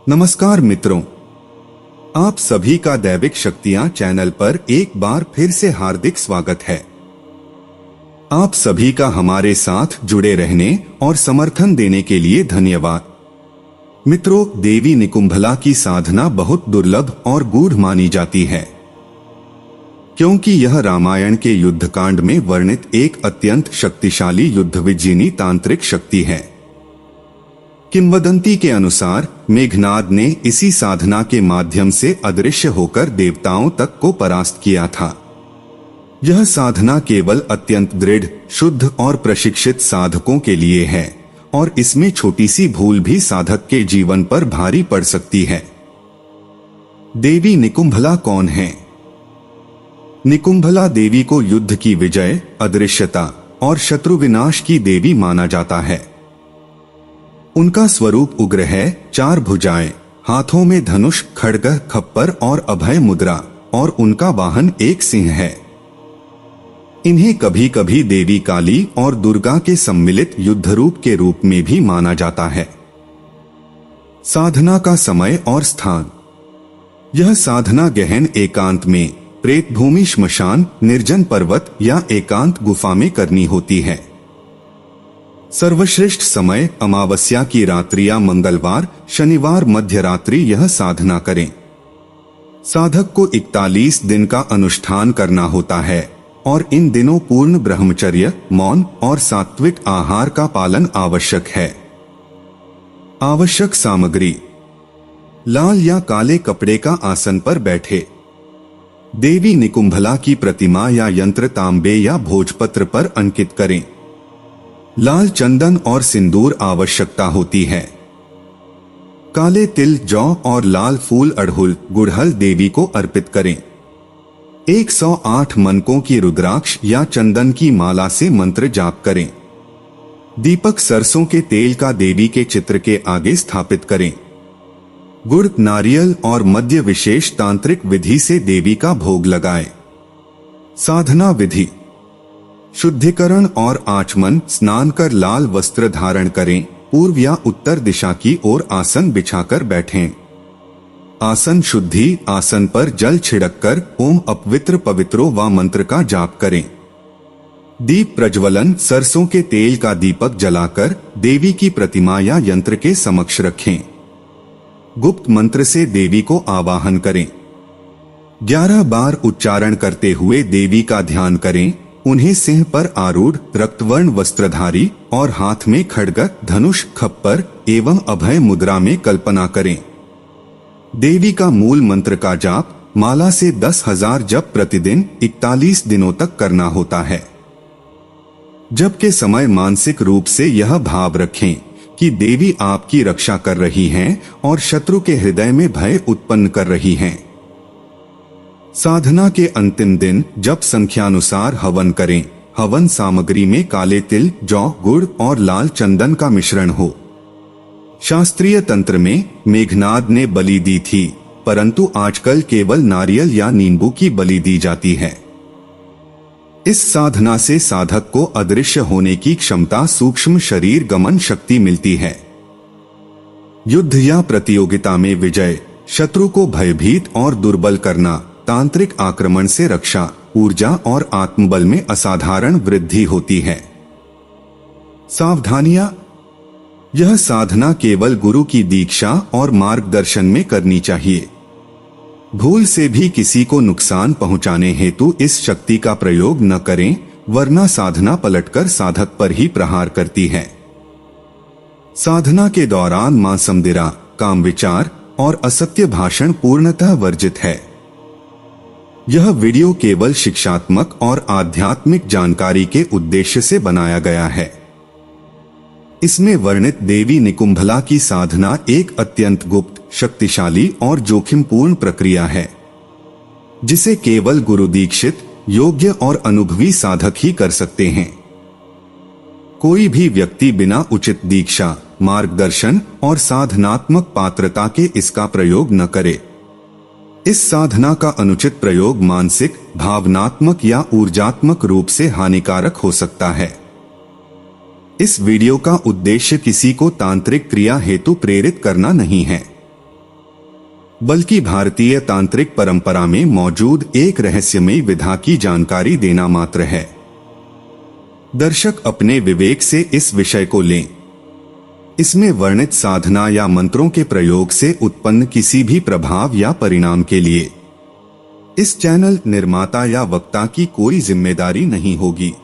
नमस्कार मित्रों, आप सभी का दैविक शक्तियां चैनल पर एक बार फिर से हार्दिक स्वागत है। आप सभी का हमारे साथ जुड़े रहने और समर्थन देने के लिए धन्यवाद। मित्रों, देवी निकुंभला की साधना बहुत दुर्लभ और गूढ़ मानी जाती है, क्योंकि यह रामायण के युद्धकांड में वर्णित एक अत्यंत शक्तिशाली युद्धविजीनी तांत्रिक शक्ति है। किंवदंती के अनुसार मेघनाद ने इसी साधना के माध्यम से अदृश्य होकर देवताओं तक को परास्त किया था। यह साधना केवल अत्यंत दृढ़, शुद्ध और प्रशिक्षित साधकों के लिए है और इसमें छोटी सी भूल भी साधक के जीवन पर भारी पड़ सकती है। देवी निकुंभला कौन है? निकुंभला देवी को युद्ध की विजय, अदृश्यता और शत्रु विनाश की देवी माना जाता है। उनका स्वरूप उग्र है, 4 भुजाएं, हाथों में धनुष, खड्ग, खप्पर और अभय मुद्रा, और उनका वाहन एक सिंह है। इन्हें कभी कभी देवी काली और दुर्गा के सम्मिलित युद्ध रूप के रूप में भी माना जाता है। साधना का समय और स्थान। यह साधना गहन एकांत में, प्रेत भूमि, श्मशान, निर्जन पर्वत या एकांत गुफा में करनी होती है। सर्वश्रेष्ठ समय अमावस्या की रात्रि या मंगलवार, शनिवार मध्य रात्रि यह साधना करें। साधक को 41 दिन का अनुष्ठान करना होता है और इन दिनों पूर्ण ब्रह्मचर्य, मौन और सात्विक आहार का पालन आवश्यक है। आवश्यक सामग्री: लाल या काले कपड़े का आसन पर बैठे। देवी निकुंभला की प्रतिमा या यंत्र तांबे या भोजपत्र पर अंकित करें। लाल चंदन और सिंदूर आवश्यकता होती है। काले तिल, जौ और लाल फूल, अड़हुल, गुड़हल देवी को अर्पित करें। 108 मनकों की रुद्राक्ष या चंदन की माला से मंत्र जाप करें। दीपक सरसों के तेल का देवी के चित्र के आगे स्थापित करें। गुड़, नारियल और मद्य विशेष तांत्रिक विधि से देवी का भोग लगाएं। साधना विधि: शुद्धिकरण और आचमन: स्नान कर लाल वस्त्र धारण करें। पूर्व या उत्तर दिशा की ओर आसन बिछाकर बैठें। आसन शुद्धि: आसन पर जल छिड़ककर ओम अपवित्र पवित्रो व मंत्र का जाप करें। दीप प्रज्वलन: सरसों के तेल का दीपक जलाकर देवी की प्रतिमा या यंत्र के समक्ष रखें। गुप्त मंत्र से देवी को आवाहन करें। 11 बार उच्चारण करते हुए देवी का ध्यान करें। उन्हें सिंह पर आरूढ़, रक्तवर्ण वस्त्रधारी और हाथ में खड्ग, धनुष, खप्पर एवं अभय मुद्रा में कल्पना करें। देवी का मूल मंत्र का जाप माला से 10,000 जप प्रतिदिन 41 दिनों तक करना होता है। जप के समय मानसिक रूप से यह भाव रखें कि देवी आपकी रक्षा कर रही हैं और शत्रु के हृदय में भय उत्पन्न कर रही हैं। साधना के अंतिम दिन जप संख्यानुसार हवन करें। हवन सामग्री में काले तिल, जौ, गुड़ और लाल चंदन का मिश्रण हो। शास्त्रीय तंत्र में मेघनाद ने बलि दी थी, परंतु आजकल केवल नारियल या नींबू की बलि दी जाती है। इस साधना से साधक को अदृश्य होने की क्षमता, सूक्ष्म शरीर गमन शक्ति मिलती है। युद्ध या प्रतियोगिता में विजय: शत्रु को भयभीत और दुर्बल करना। तांत्रिक आक्रमण से रक्षा, ऊर्जा और आत्मबल में असाधारण वृद्धि होती है। सावधानियां: यह साधना केवल गुरु की दीक्षा और मार्गदर्शन में करनी चाहिए। भूल से भी किसी को नुकसान पहुंचाने हेतु इस शक्ति का प्रयोग न करें, वरना साधना पलटकर साधक पर ही प्रहार करती है। साधना के दौरान मांसमदिरा, काम विचार और असत्य भाषण पूर्णतः वर्जित है। यह वीडियो केवल शिक्षात्मक और आध्यात्मिक जानकारी के उद्देश्य से बनाया गया है। इसमें वर्णित देवी निकुंभला की साधना एक अत्यंत गुप्त, शक्तिशाली और जोखिमपूर्ण प्रक्रिया है, जिसे केवल गुरु दीक्षित, योग्य और अनुभवी साधक ही कर सकते हैं। कोई भी व्यक्ति बिना उचित दीक्षा, मार्गदर्शन और साधनात्मक पात्रता के इसका प्रयोग न करे। इस साधना का अनुचित प्रयोग मानसिक, भावनात्मक या ऊर्जात्मक रूप से हानिकारक हो सकता है। इस वीडियो का उद्देश्य किसी को तांत्रिक क्रिया हेतु प्रेरित करना नहीं है। बल्कि भारतीय तांत्रिक परंपरा में मौजूद एक रहस्यमयी विधा की जानकारी देना मात्र है। दर्शक अपने विवेक से इस विषय को लें। इसमें वर्णित साधना या मंत्रों के प्रयोग से उत्पन्न किसी भी प्रभाव या परिणाम के लिए इस चैनल निर्माता या वक्ता की कोई जिम्मेदारी नहीं होगी।